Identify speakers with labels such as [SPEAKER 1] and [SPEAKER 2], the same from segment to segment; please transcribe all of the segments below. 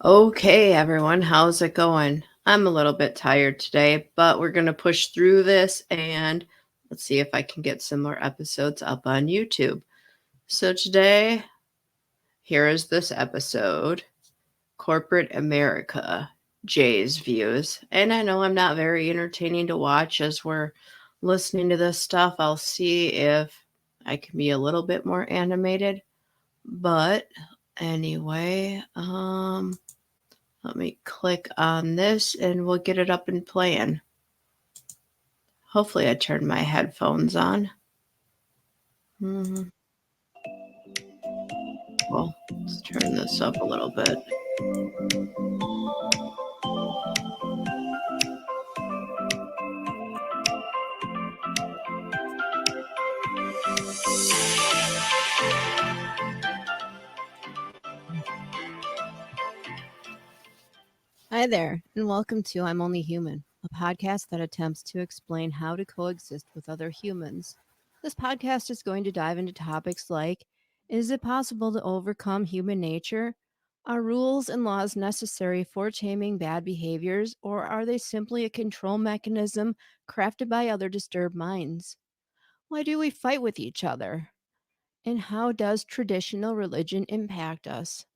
[SPEAKER 1] Okay, everyone, how's it going? I'm a little bit tired today, but we're going to push through this and let's see if I can get some more episodes up on YouTube. So, today, here is this episode Corporate America, Jay's Views. And I know I'm not very entertaining to watch as we're listening to this stuff. I'll see if I can be a little bit more animated. But anyway, let me click on this and we'll get it up and playing. Hopefully I turned my headphones on. Well, let's turn this up a little bit.
[SPEAKER 2] Hi there, and welcome to I'm Only Human, a podcast that attempts to explain how to coexist with other humans. This podcast is going to dive into topics like: is it possible to overcome human nature? Are rules and laws necessary for taming bad behaviors, or are they simply a control mechanism crafted by other disturbed minds? Why do we fight with each other? And how does traditional religion impact us?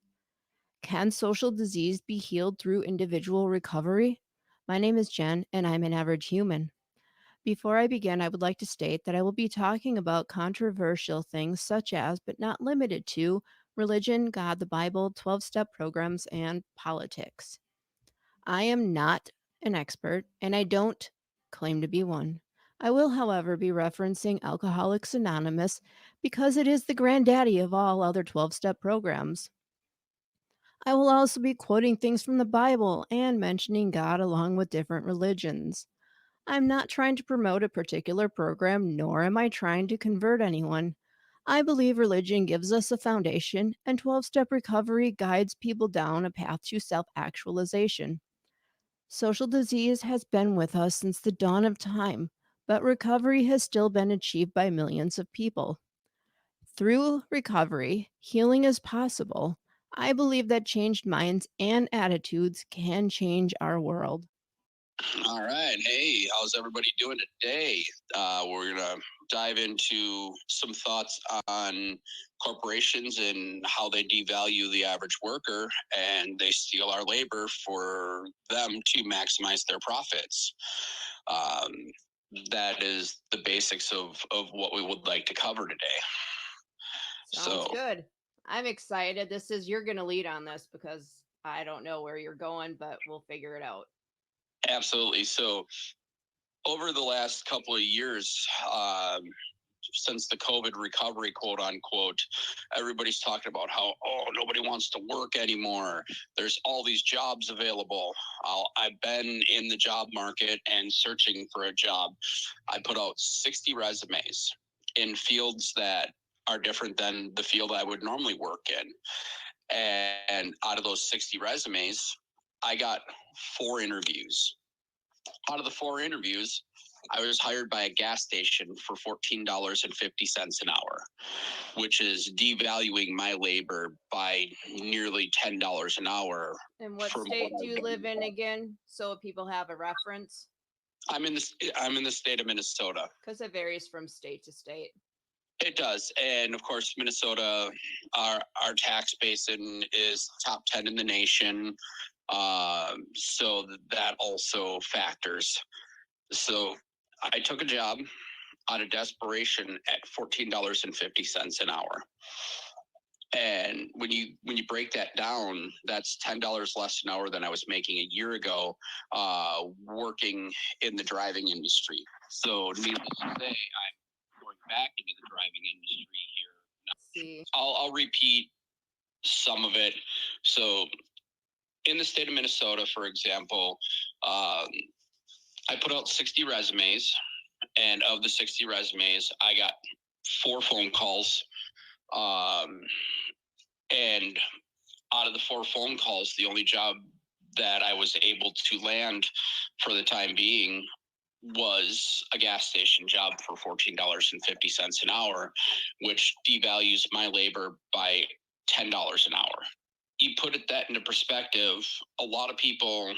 [SPEAKER 2] Can social disease be healed through individual recovery? My name is Jen, and I'm an average human. Before I begin, I would like to state that I will be talking about controversial things such as, but not limited to, religion, God, the Bible, 12-step programs, and politics. I am not an expert, and I don't claim to be one. I will, however, be referencing Alcoholics Anonymous because it is the granddaddy of all other 12-step programs. I will also be quoting things from the Bible and mentioning God along with different religions. I'm not trying to promote a particular program, nor am I trying to convert anyone. I believe religion gives us a foundation, and 12-step recovery guides people down a path to self actualization. Social disease has been with us since the dawn of time, but recovery has still been achieved by millions of people. Through recovery, healing is possible. I believe that changed minds and attitudes can change our world.
[SPEAKER 3] All right. Hey, how's everybody doing today? We're going to dive into some thoughts on corporations and how they devalue the average worker and they steal our labor for them to maximize their profits. Um, that is the basics of what we would like to cover today.
[SPEAKER 2] Sounds good. I'm excited. You're going to lead on this because I don't know where you're going, but we'll figure it out.
[SPEAKER 3] Absolutely. So, over the last couple of years, since the COVID recovery, quote unquote, everybody's talking about how, nobody wants to work anymore. There's all these jobs available. I've been in the job market and searching for a job. I put out 60 resumes in fields that are different than the field I would normally work in. And out of those 60 resumes, I got 4 interviews. Out of the 4 interviews, I was hired by a gas station for $14.50 an hour, which is devaluing my labor by nearly $10 an hour.
[SPEAKER 2] And what state do you live in again, so people have a reference?
[SPEAKER 3] I'm in the state of Minnesota.
[SPEAKER 2] Because it varies from state to state.
[SPEAKER 3] It does, and of course, Minnesota, our tax basin is top 10 in the nation, so that also factors. So I took a job out of desperation at $14.50 an hour. And when you break that down, that's $10 less an hour than I was making a year ago, working in the driving industry. So needless to say, I'm going back into the driving industry here. I'll repeat some of it. So in the state of Minnesota, for example, I put out 60 resumes, and of the 60 resumes, I got 4 phone calls. And out of the 4 phone calls, the only job that I was able to land for the time being was a gas station job for $14.50 an hour, which devalues my labor by $10 an hour. You put that into perspective, a lot of people,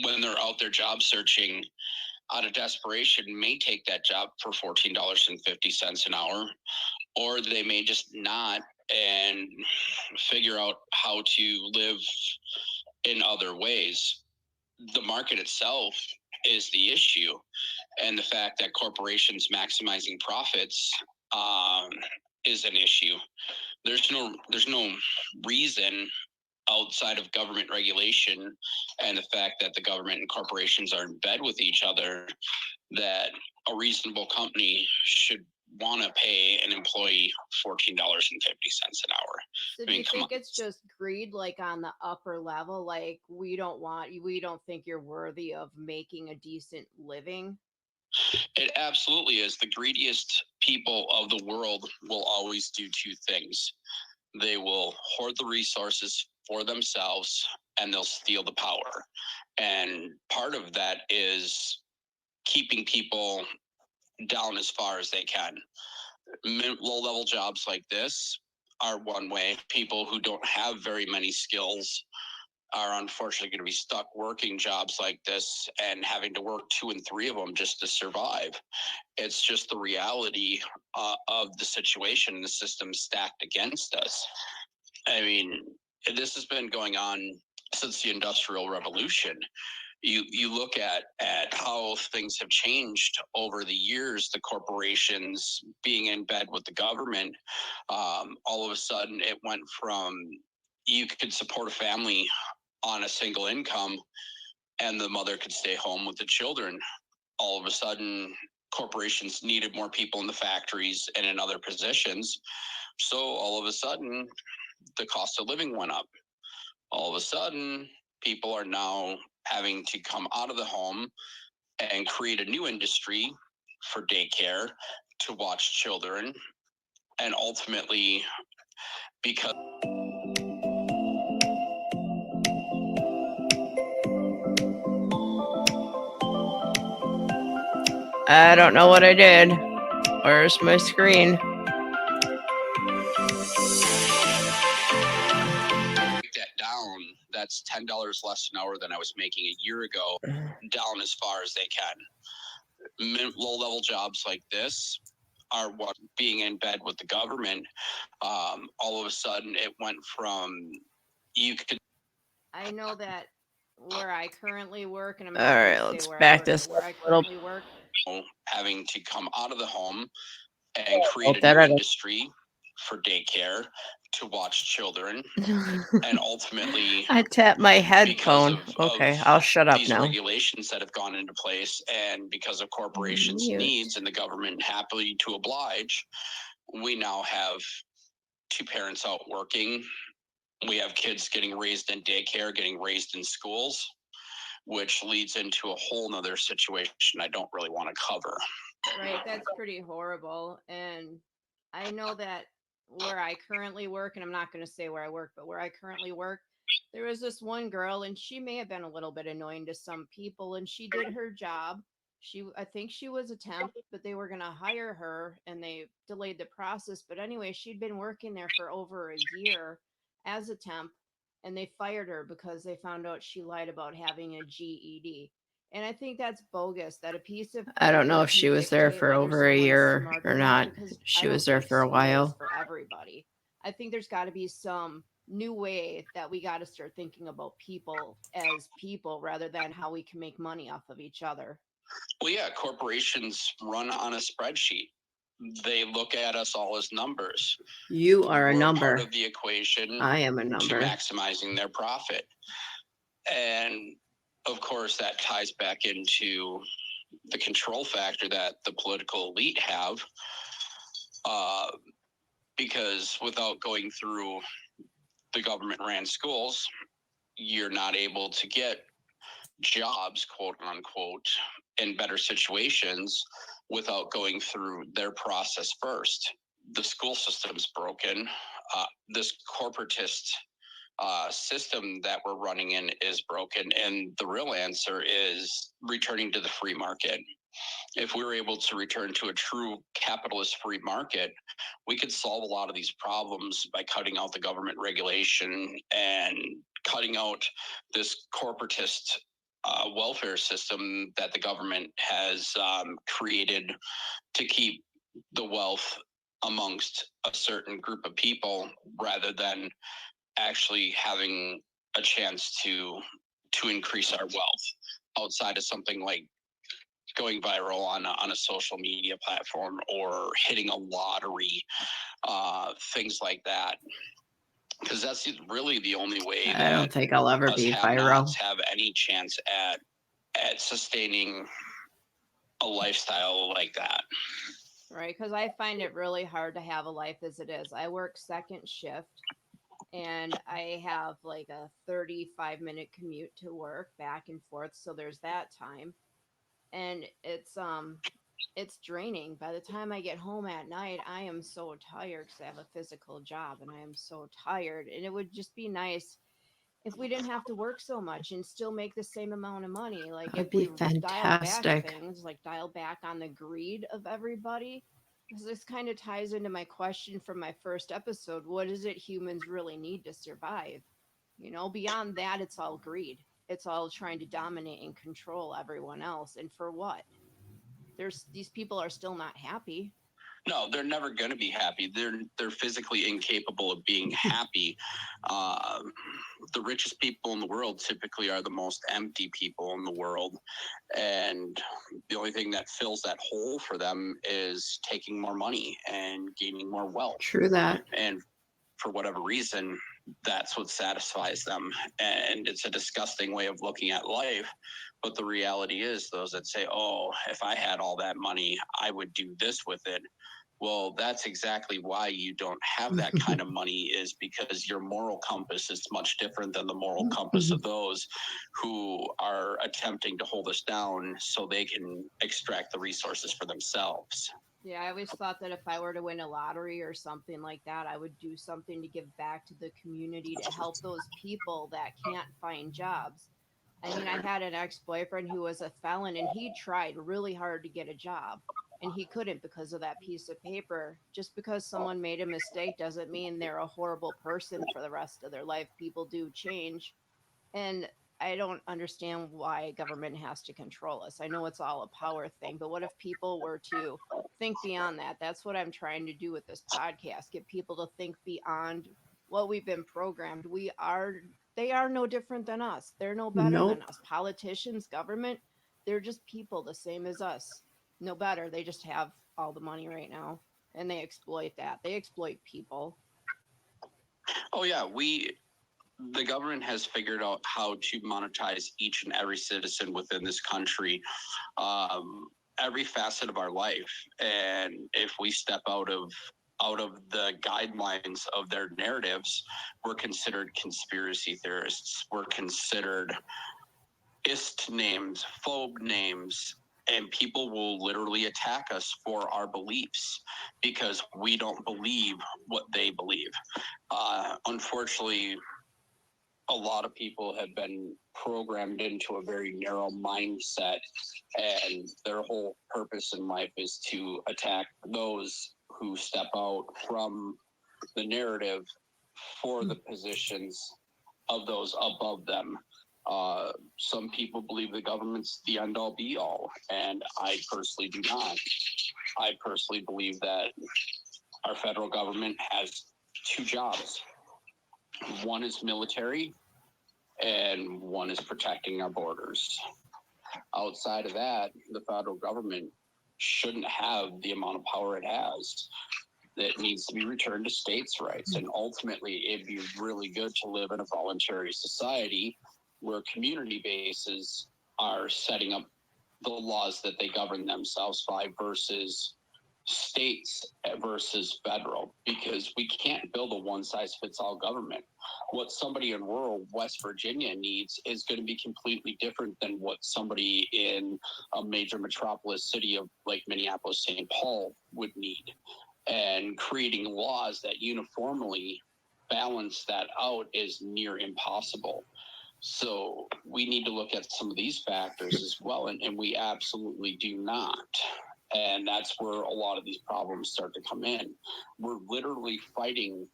[SPEAKER 3] when they're out there job searching, out of desperation, may take that job for $14.50 an hour, or they may just not and figure out how to live in other ways. The market itself is the issue, and the fact that corporations maximizing profits is an issue. There's no reason outside of government regulation and the fact that the government and corporations are in bed with each other that a reasonable company should want to pay an employee $14.50 an hour.
[SPEAKER 2] So do you think it's just greed, like on the upper level? Like we don't think you're worthy of making a decent living?
[SPEAKER 3] It absolutely is. The greediest people of the world will always do two things. They will hoard the resources for themselves and they'll steal the power. And part of that is keeping people down as far as they can. Low-level jobs like this are one way. People who don't have very many skills are unfortunately going to be stuck working jobs like this and having to work 2 and 3 of them just to survive. It's just the reality of the situation. The system stacked against us. I mean, this has been going on since the Industrial Revolution. You look at how things have changed over the years, the corporations being in bed with the government. All of a sudden, it went from you could support a family on a single income and the mother could stay home with the children. All of a sudden, corporations needed more people in the factories and in other positions. So all of a sudden, the cost of living went up. All of a sudden, people are now having to come out of the home and create a new industry for daycare to watch children. And ultimately, because
[SPEAKER 1] I don't know what I did. Where's my screen?
[SPEAKER 3] that down, that's $10 less an hour than I was making a year ago, down as far as they can. Low-level jobs like this are what being in bed with the government. All of a sudden, it went from you could.
[SPEAKER 2] I know that where I currently work, and I'm
[SPEAKER 1] All
[SPEAKER 2] not
[SPEAKER 1] right,
[SPEAKER 2] gonna say
[SPEAKER 1] let's
[SPEAKER 2] where I
[SPEAKER 1] back
[SPEAKER 2] work,
[SPEAKER 1] this
[SPEAKER 2] but where I
[SPEAKER 1] up a little.
[SPEAKER 2] currently work,
[SPEAKER 3] Having to come out of the home and create a
[SPEAKER 1] that
[SPEAKER 3] new
[SPEAKER 1] I don't-
[SPEAKER 3] industry for daycare to watch children. And ultimately,
[SPEAKER 1] I tapped my
[SPEAKER 3] because
[SPEAKER 1] headphone. Okay, I'll shut up
[SPEAKER 3] these
[SPEAKER 1] now.
[SPEAKER 3] regulations that have gone into place and because of corporations'
[SPEAKER 1] Mute.
[SPEAKER 3] needs and the government happily to oblige, we now have 2 parents out working. We have kids getting raised in daycare, getting raised in schools, which leads into a whole nother situation I don't really want to cover.
[SPEAKER 2] right? That's pretty horrible. And I know that where I currently work, and I'm not going to say where I work, but where I currently work, there was this one girl, and she may have been a little bit annoying to some people, and she did her job. I think she was a temp, but they were going to hire her, and they delayed the process. But anyway, she'd been working there for over a year as a temp, and they fired her because they found out she lied about having a GED. And I think that's bogus that a piece of
[SPEAKER 1] I don't know
[SPEAKER 2] paper
[SPEAKER 1] if
[SPEAKER 2] can
[SPEAKER 1] she was there
[SPEAKER 2] dictate
[SPEAKER 1] for
[SPEAKER 2] whether
[SPEAKER 1] over a
[SPEAKER 2] someone's
[SPEAKER 1] year
[SPEAKER 2] smart
[SPEAKER 1] or
[SPEAKER 2] not,
[SPEAKER 1] not.
[SPEAKER 2] because
[SPEAKER 1] She
[SPEAKER 2] I don't
[SPEAKER 1] was there
[SPEAKER 2] think
[SPEAKER 1] for a
[SPEAKER 2] school is
[SPEAKER 1] while.
[SPEAKER 2] for everybody. I think there's got to be some new way that we got to start thinking about people as people rather than how we can make money off of each other.
[SPEAKER 3] Well, yeah, corporations run on a spreadsheet. They look at us all as numbers.
[SPEAKER 1] You are a
[SPEAKER 3] We're
[SPEAKER 1] number.
[SPEAKER 3] part of the equation
[SPEAKER 1] I am a
[SPEAKER 3] to
[SPEAKER 1] number.
[SPEAKER 3] maximizing their profit. And of course, that ties back into the control factor that the political elite have. Because without going through the government ran schools, you're not able to get jobs, quote unquote, in better situations without going through their process first. The school system's broken. This corporatist system that we're running in is broken. And the real answer is returning to the free market. if we were able to return to a true capitalist free market, we could solve a lot of these problems by cutting out the government regulation and cutting out this corporatist welfare system that the government has created to keep the wealth amongst a certain group of people, rather than actually having a chance to increase our wealth outside of something like going viral on a social media platform or hitting a lottery, things like that. Because that's really the only way
[SPEAKER 1] I
[SPEAKER 3] that
[SPEAKER 1] don't think I'll ever
[SPEAKER 3] us
[SPEAKER 1] be
[SPEAKER 3] have-nots
[SPEAKER 1] viral.
[SPEAKER 3] have any chance at sustaining a lifestyle like that.
[SPEAKER 2] Right, because I find it really hard to have a life as it is. I work second shift and I have like a 35-minute commute to work back and forth, so there's that time. And it's draining. By the time I get home at night, I am so tired because I have a physical job and I am so tired. And it would just be nice if we didn't have to work so much and still make the same amount of money. Like if
[SPEAKER 1] That'd be
[SPEAKER 2] we dialed back
[SPEAKER 1] fantastic.
[SPEAKER 2] things, like dial back on the greed of everybody. Because this kind of ties into my question from my first episode. What is it humans really need to survive? Beyond that, it's all greed. It's all trying to dominate and control everyone else. And for what? These people are still not happy.
[SPEAKER 3] No, they're never going to be happy. They're physically incapable of being happy. Uh, the richest people in the world typically are the most empty people in the world, and the only thing that fills that hole for them is taking more money and gaining more wealth.
[SPEAKER 1] True that.
[SPEAKER 3] And for whatever reason, that's what satisfies them. And it's a disgusting way of looking at life. But the reality is, those that say, oh, if I had all that money, I would do this with it. Well, that's exactly why you don't have that kind of money, is because your moral compass is much different than the moral compass of those who are attempting to hold us down so they can extract the resources for themselves.
[SPEAKER 2] Yeah, I always thought that if I were to win a lottery or something like that, I would do something to give back to the community to help those people that can't find jobs. I mean, I had an ex boyfriend who was a felon and he tried really hard to get a job and he couldn't because of that piece of paper. Just because someone made a mistake doesn't mean they're a horrible person for the rest of their life. People do change. And I don't understand why government has to control us. I know it's all a power thing, but what if people were to think beyond that? That's what I'm trying to do with this podcast, get people to think beyond what we've been programmed. They are no different than us. They're no better than
[SPEAKER 1] Nope.
[SPEAKER 2] us. Politicians, government, they're just people the same as us. No better. They just have all the money right now and they exploit that. They exploit people.
[SPEAKER 3] Oh yeah, the government has figured out how to monetize each and every citizen within this country, every facet of our life. And if we step out of the guidelines of their narratives, we're considered conspiracy theorists. We're considered ist names, phobe names, and people will literally attack us for our beliefs because we don't believe what they believe. Unfortunately, a lot of people have been programmed into a very narrow mindset, and their whole purpose in life is to attack those who step out from the narrative for the positions of those above them. Some people believe the government's the end all be all, and I personally do not. I personally believe that our federal government has two jobs. One is military, and one is protecting our borders. Outside of that, the federal government shouldn't have the amount of power it has. That needs to be returned to states' rights. And ultimately, it'd be really good to live in a voluntary society where community bases are setting up the laws that they govern themselves by versus states versus federal, because we can't build a one-size-fits-all government. What somebody in rural West Virginia needs is going to be completely different than what somebody in a major metropolis city of like Minneapolis, St. Paul would need. And creating laws that uniformly balance that out is near impossible. So we need to look at some of these factors as well, and we absolutely do not. And that's where a lot of these problems start to come in. We're literally fighting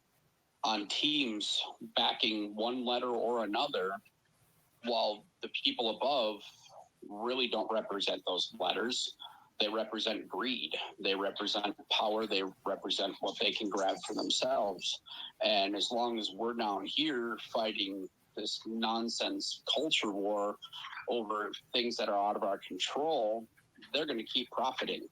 [SPEAKER 3] on teams backing one letter or another, while the people above really don't represent those letters. They represent greed. They represent power. They represent what they can grab for themselves. And as long as we're down here fighting this nonsense culture war over things that are out of our control, they're going to keep profiting.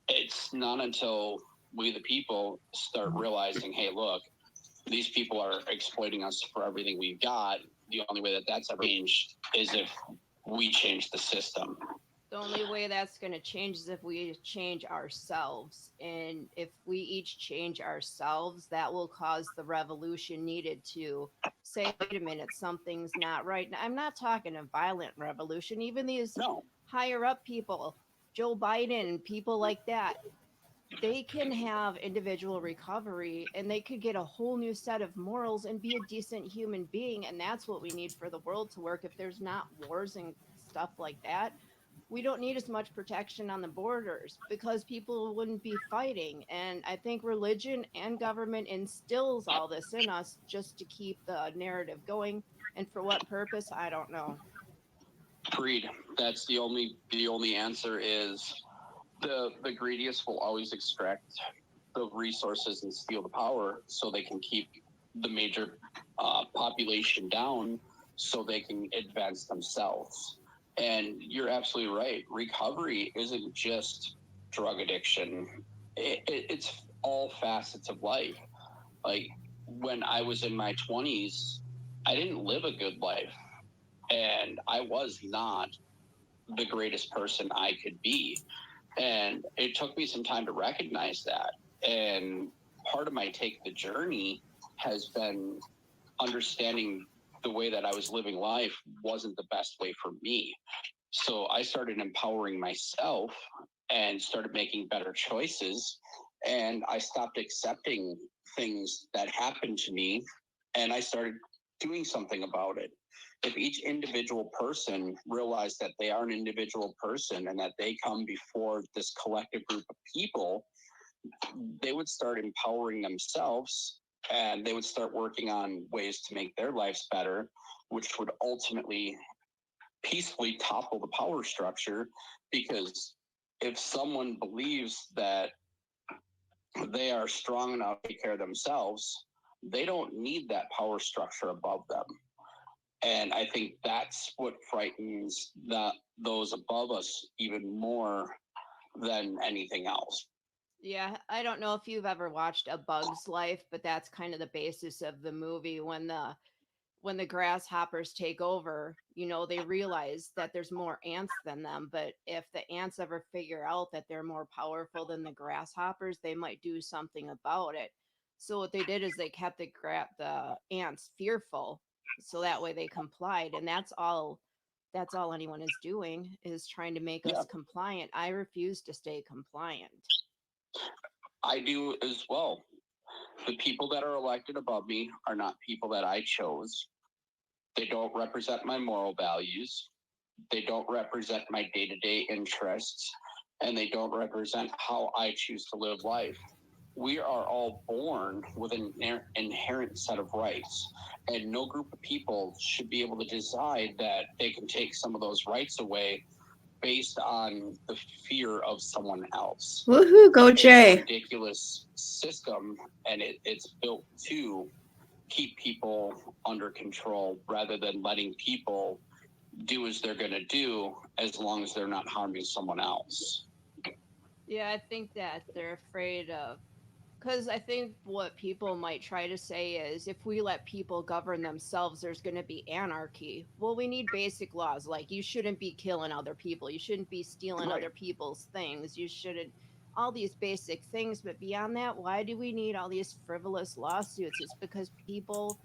[SPEAKER 3] It's not until we, the people, start realizing, hey, look, these people are exploiting us for everything we've got. The only way that that's ever changed is if we change the system.
[SPEAKER 2] The only way that's going to change is if we change ourselves. And if we each change ourselves, that will cause the revolution needed to say, wait a minute, something's not right. Now, I'm not talking a violent revolution. Even these higher up people, Joe Biden, people like that, they can have individual recovery and they could get a whole new set of morals and be a decent human being. And that's what we need for the world to work. If there's not wars and stuff like that, we don't need as much protection on the borders because people wouldn't be fighting. And I think religion and government instills all this in us just to keep the narrative going. And for what purpose, I don't know.
[SPEAKER 3] Greed. That's the only answer is the greediest will always extract the resources and steal the power so they can keep the major population down so they can advance themselves. And you're absolutely right. Recovery isn't just drug addiction. It's all facets of life. Like when I was in my 20s, I didn't live a good life. And I was not the greatest person I could be. And it took me some time to recognize that. And part of my Take the Journey has been understanding the way that I was living life wasn't the best way for me. So I started empowering myself and started making better choices. And I stopped accepting things that happened to me and I started doing something about it. If each individual person realized that they are an individual person and that they come before this collective group of people, they would start empowering themselves and they would start working on ways to make their lives better, which would ultimately peacefully topple the power structure. Because if someone believes that they are strong enough to take care of themselves, they don't need that power structure above them. And I think that's what frightens those above us even more than anything else.
[SPEAKER 2] Yeah, I don't know if you've ever watched A Bug's Life, but that's kind of the basis of the movie. When the grasshoppers take over, they realize that there's more ants than them. But if the ants ever figure out that they're more powerful than the grasshoppers, they might do something about it. So what they did is they kept the ants fearful, so that way they complied. And that's all anyone is doing, is trying to make us compliant. I refuse to stay compliant.
[SPEAKER 3] I do as well. The people that are elected above me are not people that I chose. They don't represent my moral values. They don't represent my day-to-day interests, and they don't represent how I choose to live life. We are all born with an inherent set of rights, and no group of people should be able to decide that they can take some of those rights away based on the fear of someone else.
[SPEAKER 1] Woohoo, go Jay.
[SPEAKER 3] It's a ridiculous system, and it's built to keep people under control rather than letting people do as they're going to do as long as they're not harming someone else.
[SPEAKER 2] Yeah, I think that they're afraid of, because I think what people might try to say is, if we let people govern themselves, there's going to be anarchy. Well, we need basic laws, like you shouldn't be killing other people, you shouldn't be stealing other people's things, you shouldn't, all these basic things. But beyond that, why do we need all these frivolous lawsuits? It's because people...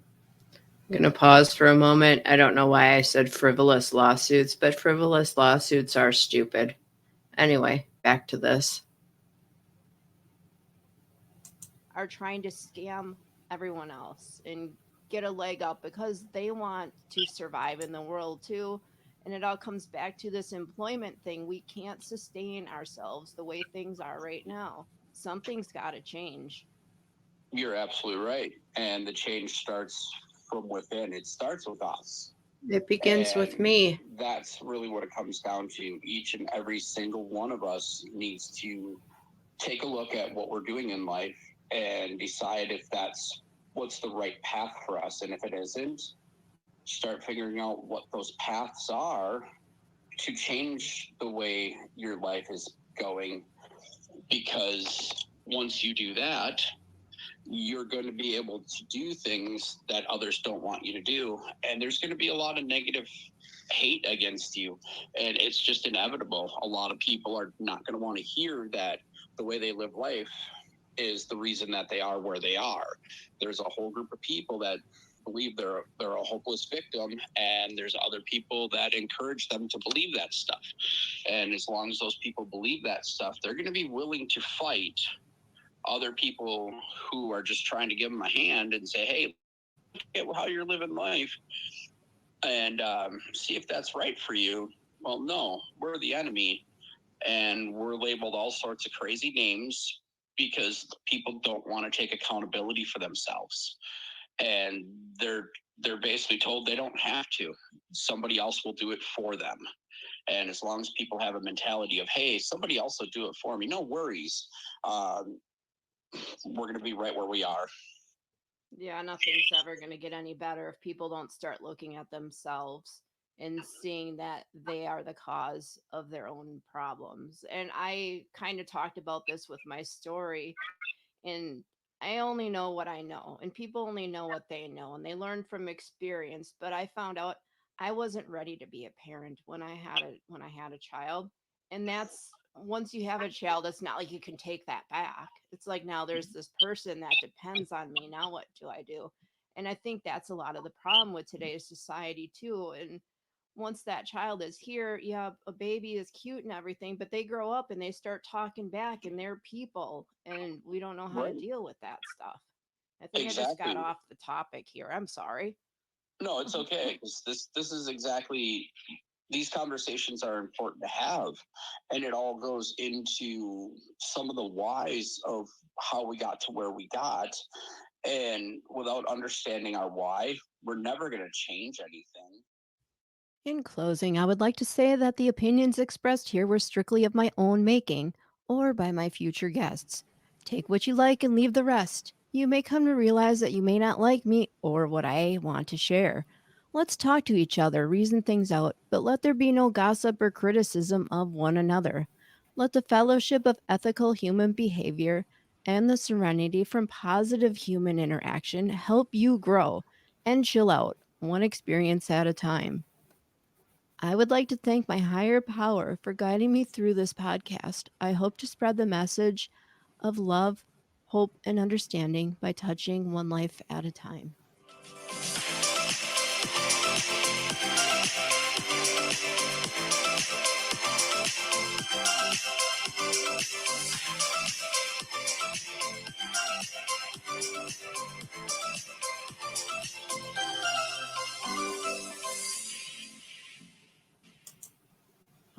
[SPEAKER 1] I'm going to pause for a moment. I don't know why I said frivolous lawsuits, but frivolous lawsuits are stupid. Anyway, back to this.
[SPEAKER 2] Are trying to scam everyone else and get a leg up because they want to survive in the world too. And it all comes back to this employment thing. We can't sustain ourselves the way things are right now. Something's got to change.
[SPEAKER 3] You're absolutely right. And the change starts from within. It starts with us.
[SPEAKER 1] It begins with
[SPEAKER 3] And
[SPEAKER 1] me.
[SPEAKER 3] that's really what it comes down to. Each and every single one of us needs to take a look at what we're doing in life and decide if that's what's the right path for us. And if it isn't, start figuring out what those paths are to change the way your life is going. Because once you do that, you're going to be able to do things that others don't want you to do. And there's going to be a lot of negative hate against you. And it's just inevitable. A lot of people are not going to want to hear that the way they live life is the reason that they are where they are. There's a whole group of people that believe they're a hopeless victim, and there's other people that encourage them to believe that stuff. And as long as those people believe that stuff, they're going to be willing to fight other people who are just trying to give them a hand and say, hey, look at how you're living life and see if that's right for you. Well, no, we're the enemy, and we're labeled all sorts of crazy names because people don't want to take accountability for themselves. And they're basically told they don't have to. Somebody else will do it for them. And as long as people have a mentality of, hey, somebody else will do it for me, no worries. We're going to be right where we are.
[SPEAKER 2] Yeah, nothing's ever going to get any better if people don't start looking at themselves and seeing that they are the cause of their own problems. And I kind of talked about this with my story, and I only know what I know, and people only know what they know, and they learn from experience. But I found out I wasn't ready to be a parent when I had a child, and that's once you have a child, it's not like you can take that back. It's like now there's this person that depends on me. Now what do I do? And I think that's a lot of the problem with today's society too. And once that child is here, yeah, a baby is cute and everything, but they grow up and they start talking back and they're people, and we don't know how to
[SPEAKER 3] Right.
[SPEAKER 2] deal with that stuff. I think I just got off the topic here. I'm sorry.
[SPEAKER 3] No, it's okay. 'Cause this is exactly, these conversations are important to have, and it all goes into some of the whys of how we got to where we got. And without understanding our why, we're never going to change anything.
[SPEAKER 2] In closing, I would like to say that the opinions expressed here were strictly of my own making or by my future guests. Take what you like and leave the rest. You may come to realize that you may not like me or what I want to share. Let's talk to each other, reason things out, but let there be no gossip or criticism of one another. Let the fellowship of ethical human behavior and the serenity from positive human interaction help you grow and chill out, one experience at a time. I would like to thank my higher power for guiding me through this podcast. I hope to spread the message of love, hope, and understanding by touching one life at a time.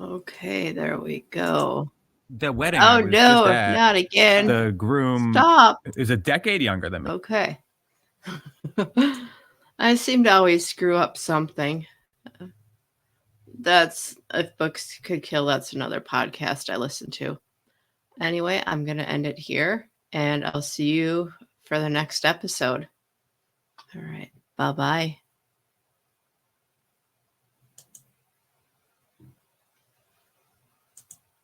[SPEAKER 1] Okay, there we go.
[SPEAKER 4] The wedding.
[SPEAKER 1] Oh
[SPEAKER 4] I was just
[SPEAKER 1] no,
[SPEAKER 4] at,
[SPEAKER 1] not again.
[SPEAKER 4] the groom
[SPEAKER 1] Stop.
[SPEAKER 4] is a decade younger than me.
[SPEAKER 1] Okay. I seem to always screw up something. That's If Books Could Kill, that's another podcast I listen to. Anyway, I'm going to end it here, and I'll see you for the next episode. All right. Bye-bye.